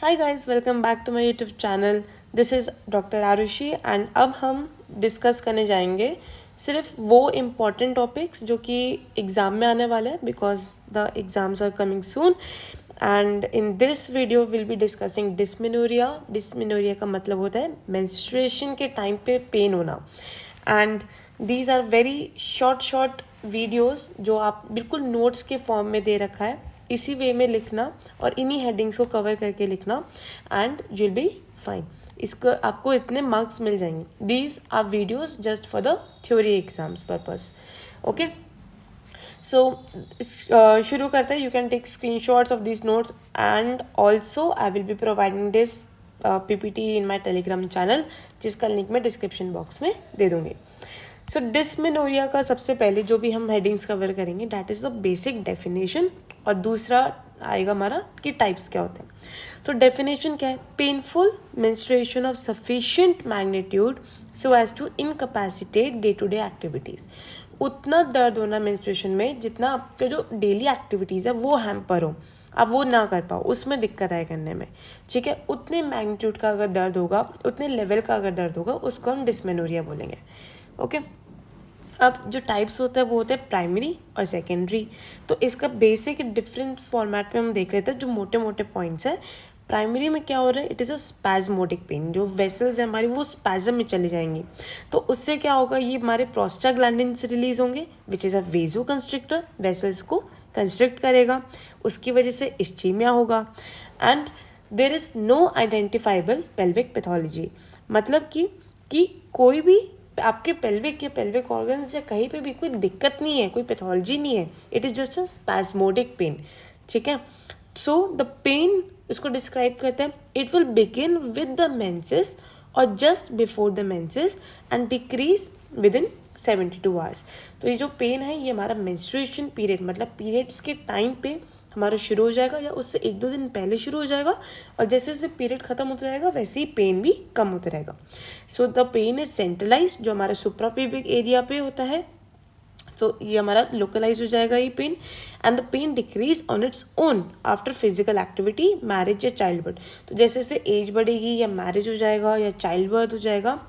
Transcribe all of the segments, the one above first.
Hi guys, welcome back to my YouTube channel. This is doctor Arushi and अब हम discuss करने जाएंगे सिर्फ वो इम्पॉर्टेंट टॉपिक्स जो कि एग्ज़ाम में आने वाले हैं because the exams are coming soon. And in this video will be discussing dysmenorrhea. Dysmenorrhea का मतलब होता है मेंस्ट्रुएशन के टाइम पे पेन होना। And these are very short videos जो आप बिल्कुल नोट्स के फॉर्म में दे रखा है, इसी वे में लिखना और इन्हीं हेडिंग्स को कवर करके लिखना एंड यूल बी फाइन। इसको आपको इतने मार्क्स मिल जाएंगे। These are videos just for the theory exams purpose. Okay, so शुरू करते हैं। You can take screen shots of this notes and also I will be providing this PPT in my Telegram channel, जिसका link मैं description box में दे दूँगी। सो dysmenorrhoea का सबसे पहले जो भी हम हेडिंग्स कवर करेंगे that is the basic definition, और दूसरा आएगा हमारा कि टाइप्स क्या होते हैं। तो डेफिनेशन क्या है? Painful menstruation of sufficient magnitude so as to incapacitate day to day activities. उतना दर्द होना मेंस्ट्रुएशन में जितना आपका जो डेली एक्टिविटीज़ है वो हैम्पर हो, आप वो ना कर पाओ, उसमें दिक्कत आए करने में। ठीक है, उतने मैग्नीट्यूड का अगर दर्द होगा, उतने लेवल का अगर दर्द होगा, उसको हम डिस्मेनोरिया बोलेंगे। ओके, अब जो टाइप्स होता है वो होता है प्राइमरी और सेकेंडरी। तो इसका बेसिक डिफरेंट फॉर्मेट में हम देख लेते हैं जो मोटे मोटे पॉइंट्स हैं। प्राइमरी में क्या हो रहा है? It is a spasmodic pain. जो वेसल्स हैं हमारी वो स्पैज्म में चली जाएंगी, तो उससे क्या होगा? ये हमारे प्रोस्टाग्लैंडिन्स रिलीज होंगे which is a vasoconstrictor, vessels को कंस्ट्रिक्ट करेगा, उसकी वजह से इस्चीमिया होगा। And there is no identifiable pelvic pathology, मतलब कि कोई भी आपके पेल्विक ऑर्गन्स या कहीं पे भी कोई दिक्कत नहीं है, कोई पैथोलॉजी नहीं है। It is just a spasmodic pain. ठीक है, सो द पेन इसको डिस्क्राइब करते हैं। It will begin with the menses और just before the menses and decrease within 72 hours. तो ये जो पेन है ये हमारा मेंस्ट्रुएशन पीरियड, मतलब पीरियड्स के टाइम पे हमारा शुरू हो जाएगा या उससे 1-2 दिन पहले शुरू हो जाएगा, और जैसे जैसे पीरियड खत्म होता जाएगा वैसे ही पेन भी कम होता रहेगा। So the pain is centralize, जो हमारा सुप्राप्यूबिक एरिया पे होता है। तो ये हमारा लोकलाइज हो जाएगा ये pain. And the pain decrease on its own after physical activity, marriage या चाइल्ड बर्थ। तो जैसे जैसे एज बढ़ेगी या मैरिज हो जाएगा या चाइल्ड बर्थ हो जाएगा,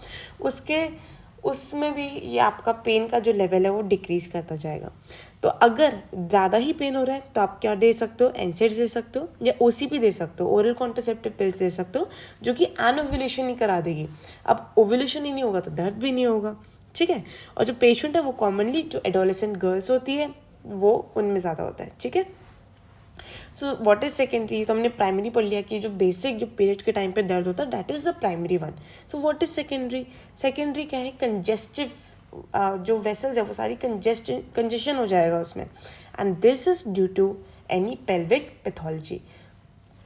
उसमें भी ये आपका पेन का जो लेवल है वो डिक्रीज करता जाएगा। तो अगर ज़्यादा ही पेन हो रहा है तो आप क्या दे सकते हो? एनसेड्स दे सकते हो या ओसीपी दे सकते हो, ओरल कॉन्ट्रासेप्टिव पिल्स दे सकते हो, जो कि एनोवुलेशन ही करा देगी। अब ओवुलेशन ही नहीं होगा तो दर्द भी नहीं होगा। ठीक है, और जो पेशेंट है वो कॉमनली जो एडोलेसेंट गर्ल्स होती है वो उनमें ज़्यादा होता है। ठीक है, सो व्हाट इज सेकेंडरी? तो हमने प्राइमरी पढ़ लिया कि जो बेसिक जो पीरियड के टाइम पे दर्द होता है that is the primary one. So what is secondary? Secondary क्या है? कंजेस्टिव, जो वेसल्स है वो सारी कंजेशन हो जाएगा उसमें, and this is due to any pelvic pathology.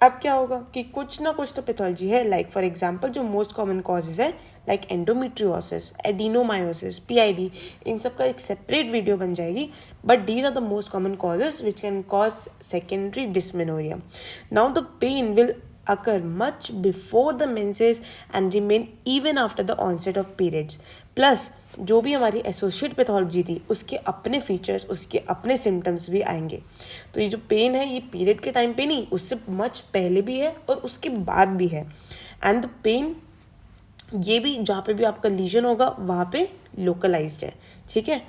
अब क्या होगा कि कुछ ना कुछ तो पैथोलॉजी है, लाइक फॉर एग्जांपल जो मोस्ट कॉमन कॉजेज है लाइक एंडोमेट्रियोसिस, एडिनोमायोसिस, पीआईडी, इन सब का एक सेपरेट वीडियो बन जाएगी। But these are the most common causes which can cause secondary dysmenorrhea. Now the pain will occur much before the menses and remain even after the onset of periods. Plus जो भी हमारी associate pathology थी उसके अपने features, उसके अपने symptoms भी आएंगे। तो ये जो पेन है ये पीरियड के टाइम पे नहीं, उससे मच पहले भी है और उसके बाद भी है। एंड द पेन ये भी जहाँ पे भी आपका लीजन होगा वहाँ पे लोकलाइज्ड है। ठीक है,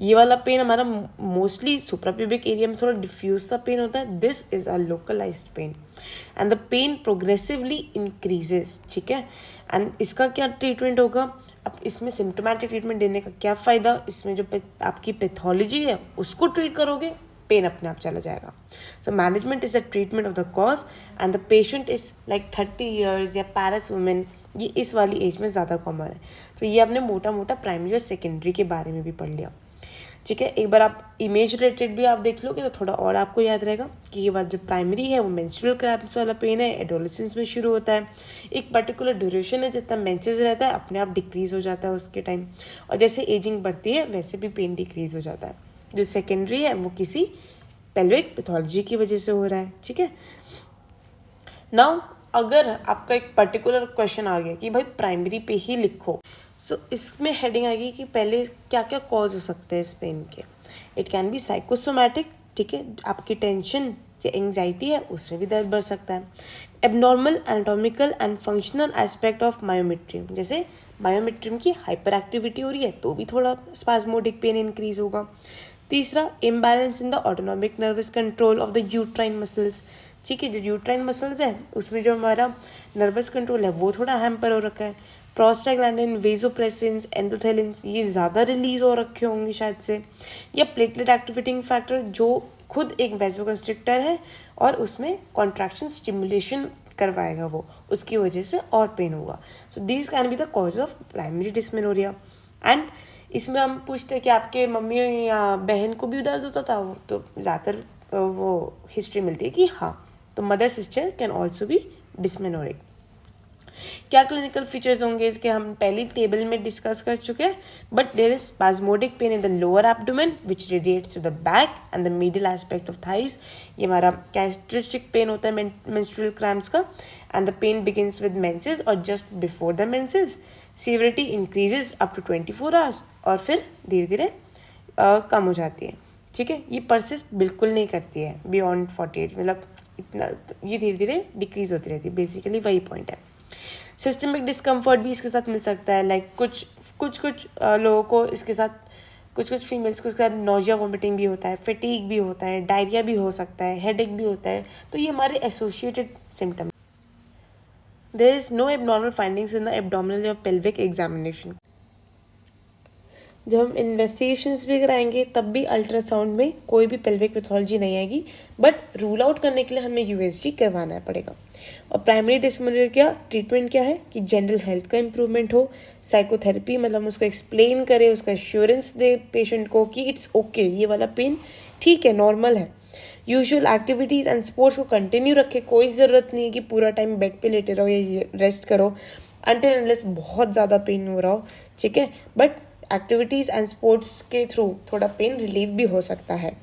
ये वाला पेन हमारा मोस्टली सुप्राप्यूबिक एरिया में थोड़ा डिफ्यूज सा पेन होता है। This is a localized pain and the pain progressively increases. ठीक है, एंड इसका क्या ट्रीटमेंट होगा? अब इसमें सिम्टोमेटिक ट्रीटमेंट देने का क्या फ़ायदा? इसमें जो आपकी पैथोलॉजी है उसको ट्रीट करोगे, पेन अपने आप चला जाएगा। So management is a treatment of the cause and the patient is like 30 years या पैरस वुमेन, ये इस वाली एज में ज़्यादा कॉमन है। तो ये आपने मोटा मोटा प्राइमरी और सेकेंडरी के बारे में भी पढ़ लिया। ठीक है, एक बार आप इमेज रिलेटेड भी आप देख लोगे तो थोड़ा और आपको याद रहेगा कि ये बात जो प्राइमरी है वो मेंस्ट्रुअल क्रैम्प्स वाला पेन है, एडोलेसेंस में शुरू होता है, एक पर्टिकुलर ड्यूरेशन है, जितना मेंसेस रहता है अपने आप डिक्रीज हो जाता है उसके टाइम, और जैसे एजिंग बढ़ती है वैसे भी पेन डिक्रीज हो जाता है। जो सेकेंडरी है वो किसी पेल्विक पैथोलॉजी की वजह से हो रहा है। ठीक है, नाउ अगर आपका एक पर्टिकुलर क्वेश्चन आ गया कि भाई प्राइमरी पे ही लिखो, सो इसमें हेडिंग आएगी कि पहले क्या क्या कॉज हो सकते हैं इस पेन के। इट कैन बी साइकोसोमैटिक, ठीक है, आपकी टेंशन या एंग्जाइटी है उसमें भी दर्द बढ़ सकता है। Abnormal anatomical and functional aspect of myometrium, जैसे मायोमेट्रियम की हाइपर एक्टिविटी हो रही है तो भी थोड़ा स्पाज्मोडिक पेन इंक्रीज होगा। तीसरा, imbalance in the autonomic nervous control of the uterine muscles. ठीक है, जो यूट्राइन मसल्स है उसमें जो हमारा नर्वस कंट्रोल है वो थोड़ा हैम्पर हो रखा है। प्रोस्टाग्लैंडिन, वेजोप्रेसिन्स, एंडोथेलिन्स ये ज़्यादा रिलीज हो रखे होंगे शायद से, या प्लेटलेट एक्टिवेटिंग फैक्टर जो खुद एक वेजोकंस्ट्रिक्टर है और उसमें कॉन्ट्रैक्शन स्टिमुलेशन करवाएगा वो, उसकी वजह से और पेन होगा। So this can be the cause of primary dysmenorrhea. And इसमें हम पूछते हैं कि आपके मम्मी या बहन को भी दर्द होता था, वो तो ज़्यादातर वो हिस्ट्री मिलती है कि हाँ, तो mother sister can also be dysmenorrhoeic. क्या क्लिनिकल फीचर्स होंगे इसके हम पहली टेबल में डिस्कस कर चुके हैं, but there is spasmodic pain in the lower abdomen which radiates to the back and the middle aspect of thighs. ये हमारा कैरेक्टरिस्टिक पेन होता है मेंस्ट्रुअल क्रैम्प्स का, and the pain begins with menses और just before the menses. Severity increases up to 24 hours और फिर धीरे धीरे कम हो जाती है। ठीक है, ये परसिस्ट बिल्कुल नहीं करती है बियॉन्ड 48, मतलब इतना ये धीरे धीरे डिक्रीज होती रहती है, बेसिकली वही पॉइंट है। सिस्टमिक डिस्कम्फर्ट भी इसके साथ मिल सकता है, लाइक कुछ लोगों को इसके साथ, कुछ फीमेल्स को इसके साथ नोजिया वोमिटिंग भी होता है, फटीग भी होता है, डायरिया भी हो सकता है, हेडेक भी होता है, तो ये हमारे associated symptom. There is no abnormal findings in the abdominal या पेल्विक एग्जामिनेशन। जब हम इन्वेस्टिगेशंस भी कराएंगे तब भी अल्ट्रासाउंड में कोई भी पेल्विक पैथोलॉजी नहीं आएगी, बट रूल आउट करने के लिए हमें यूएसजी करवाना पड़ेगा। और प्राइमरी डिस्मेनोरिया क्या ट्रीटमेंट क्या है कि जनरल हेल्थ का इंप्रूवमेंट हो, साइकोथेरेपी मतलब उसको एक्सप्लेन करे, उसका एश्योरेंस दे पेशेंट को कि इट्स ओके, ये वाला पेन ठीक है, नॉर्मल है। यूजुअल एक्टिविटीज़ एंड स्पोर्ट्स को कंटिन्यू रखे, कोई ज़रूरत नहीं है कि पूरा टाइम बेड पे लेटे रहो या रेस्ट करो अनटिल अनलेस बहुत ज़्यादा पेन हो रहा हो। ठीक है, बट एक्टिविटीज़ एंड स्पोर्ट्स के थ्रू थोड़ा पेन रिलीफ भी हो सकता है।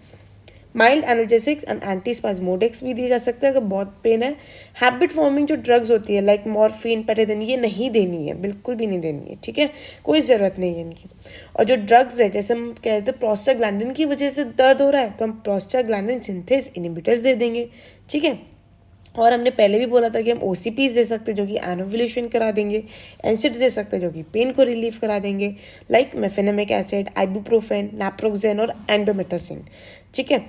माइल्ड एनाल्जेसिक्स एंड एंटीस्पाज्मोडिक्स भी दिए जा सकते हैं अगर बहुत पेन है। हैबिट फॉर्मिंग जो ड्रग्स होती है लाइक मॉर्फिन, पेराथेन, ये नहीं देनी है, बिल्कुल भी नहीं देनी है। ठीक है, कोई ज़रूरत नहीं है इनकी। और जो ड्रग्स है, जैसे हम कहते हैं प्रोस्टाग्लैंडिन की वजह से दर्द हो रहा है तो हम प्रोस्टाग्लैंडिन सिंथेस इनहिबिटर्स दे देंगे। ठीक है, और हमने पहले भी बोला था कि हम ओसीपीज दे सकते हैं जो कि एनोवुलेशन करा देंगे, एनसिड्स दे सकते हैं जो कि पेन को रिलीफ करा देंगे, लाइक मेफेनेमिक एसिड, आइबुप्रोफेन, नाप्रोक्सेन और एंडोमेटासिन। ठीक है,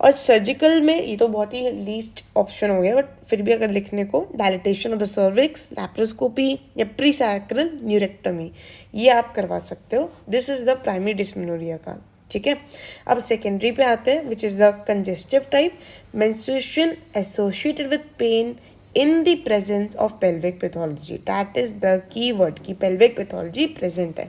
और सर्जिकल में ये तो बहुत ही लीस्ट ऑप्शन हो गया, बट फिर भी अगर लिखने को, dilatation of the cervix, laparoscopy या प्रीसैक्रल न्यूरेक्टमी ये आप करवा सकते हो। This is the primary dysmenorrhea का। ठीक है, अब सेकेंडरी पे आते हैं which is the congestive type, menstruation associated with pain in the presence of pelvic pathology. That is the key word कि पेल्विक पैथोलॉजी प्रेजेंट है।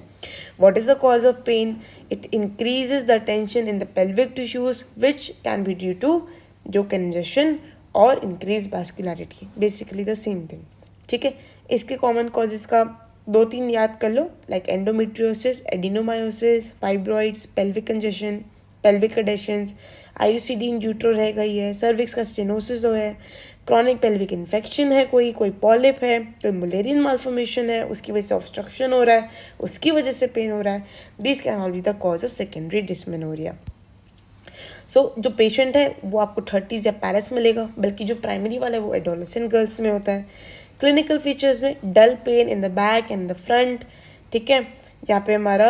What is the cause of pain? It increases the tension in the pelvic tissues which can be due to जो congestion और increase vascularity, basically the same thing. ठीक है, इसके common causes का 2-3 याद कर लो, like endometriosis, adenomyosis, fibroids, pelvic congestion, pelvic adhesions, IUCD in utero रह गई है, सर्विक्स का स्टेनोसिस हो है, क्रॉनिक पेल्विक इन्फेक्शन है, कोई पॉलिप है, कोई मुलेरियन मालफॉर्मेशन है, उसकी वजह से ऑब्स्ट्रक्शन हो रहा है, उसकी वजह से पेन हो रहा है। This can all be the cause of secondary dysmenorrhoea. So जो पेशेंट है वो आपको 30s या पैरिस मिलेगा, बल्कि जो प्राइमरी वाला है वो एडोलेसेंट गर्ल्स में होता है। क्लिनिकल फीचर्स में dull pain in the back and the front. ठीक है, यहाँ पे हमारा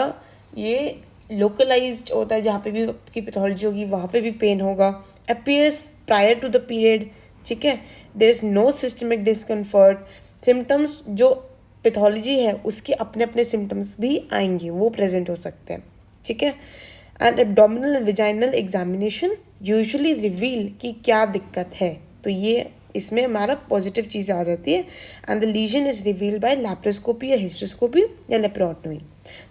ये लोकलाइज्ड होता है, जहाँ पे भी की पैथोलॉजी होगी वहाँ पे भी पेन होगा। Appears prior to the period. ठीक है, there is no systemic discomfort. Symptoms जो पैथोलॉजी है उसके अपने अपने सिम्टम्स भी आएंगे, वो प्रेजेंट हो सकते हैं। ठीक है, and abdominal vaginal examination usually reveal कि क्या दिक्कत है, तो ये इसमें हमारा पॉजिटिव चीज़ आ जाती है। And the lesion is revealed by laparoscopy या हिस्ट्रोस्कोपी या लेप्रोटोमी।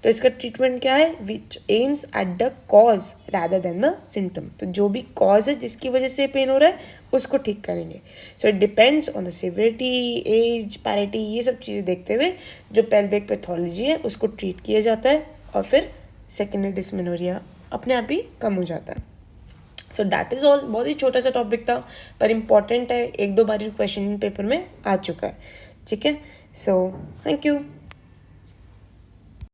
तो इसका ट्रीटमेंट क्या है? Which aims at the cause rather than the symptom. तो जो भी कॉज है जिसकी वजह से पेन हो रहा है उसको ठीक करेंगे। So it depends on the severity, age, parity, ये सब चीज़ें देखते हुए जो पेल्विक पैथोलॉजी है उसको ट्रीट किया जाता है और फिर सेकेंडरी डिस्मेनोरिया अपने आप ही कम हो जाता है। So that is all. बहुत ही छोटा सा टॉपिक था पर इम्पॉर्टेंट है, 1-2 बार क्वेश्चन पेपर में आ चुका है। ठीक है, सो थैंक यू।